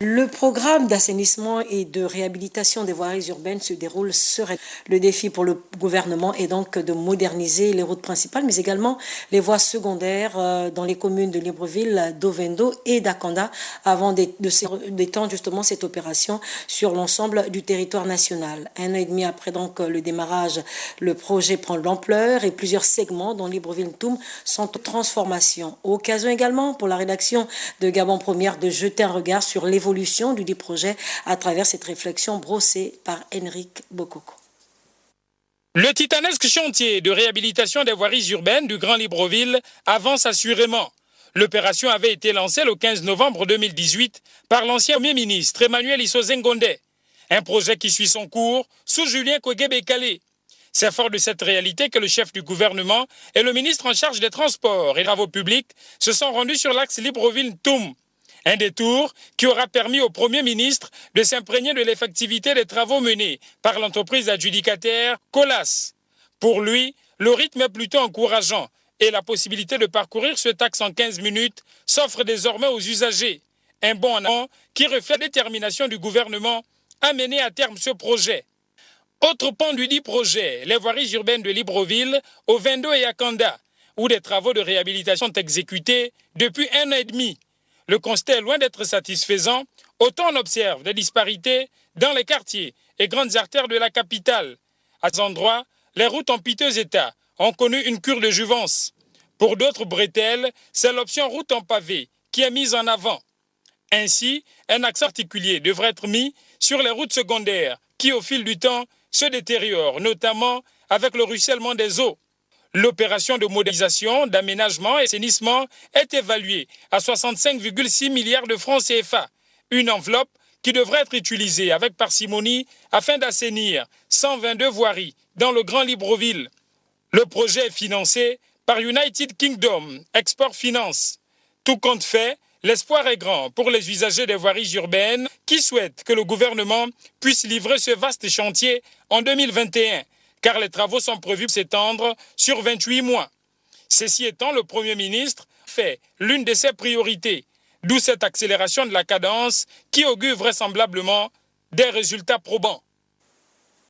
Le programme d'assainissement et de réhabilitation des voiries urbaines se déroule sereinement. Le défi pour le gouvernement est donc de moderniser les routes principales, mais également les voies secondaires dans les communes de Libreville, d'Ovendo et d'Akanda avant d'étendre justement cette opération sur l'ensemble du territoire national. 1 an et demi après donc le démarrage, le projet prend de l'ampleur et plusieurs segments dont Libreville-Ntoum sont en transformation. Occasion également pour la rédaction de Gabon Première de jeter un regard sur l'évolution du dit projet à travers cette réflexion brossée par Henrik Bokoko. Le titanesque chantier de réhabilitation des voiries urbaines du Grand Libreville avance assurément. L'opération avait été lancée le 15 novembre 2018 par l'ancien Premier ministre Emmanuel Isozengonde. Un projet qui suit son cours sous Julien Kouégué-Bécalé. C'est fort de cette réalité que le chef du gouvernement et le ministre en charge des Transports et Travaux publics se sont rendus sur l'axe Libreville-Ntoum. Un détour qui aura permis au Premier ministre de s'imprégner de l'effectivité des travaux menés par l'entreprise adjudicataire Colas. Pour lui, le rythme est plutôt encourageant et la possibilité de parcourir ce axe en 15 minutes s'offre désormais aux usagers. Un bond en avant qui reflète la détermination du gouvernement à mener à terme ce projet. Autre pan du dit projet, les voiries urbaines de Libreville, Ovendo et Akanda, où des travaux de réhabilitation sont exécutés depuis 1 an et demi. Le constat est loin d'être satisfaisant, autant on observe des disparités dans les quartiers et grandes artères de la capitale. À ces endroits, les routes en piteux état ont connu une cure de jouvence. Pour d'autres bretelles, c'est l'option route en pavé qui est mise en avant. Ainsi, un accent particulier devrait être mis sur les routes secondaires qui, au fil du temps, se détériorent, notamment avec le ruissellement des eaux. L'opération de modernisation, d'aménagement et d'assainissement est évaluée à 65,6 milliards de francs CFA. Une enveloppe qui devrait être utilisée avec parcimonie afin d'assainir 122 voiries dans le Grand Libreville. Le projet est financé par United Kingdom Export Finance. Tout compte fait, l'espoir est grand pour les usagers des voiries urbaines qui souhaitent que le gouvernement puisse livrer ce vaste chantier en 2021. Car les travaux sont prévus pour s'étendre sur 28 mois. Ceci étant, le Premier ministre fait l'une de ses priorités, d'où cette accélération de la cadence qui augure vraisemblablement des résultats probants.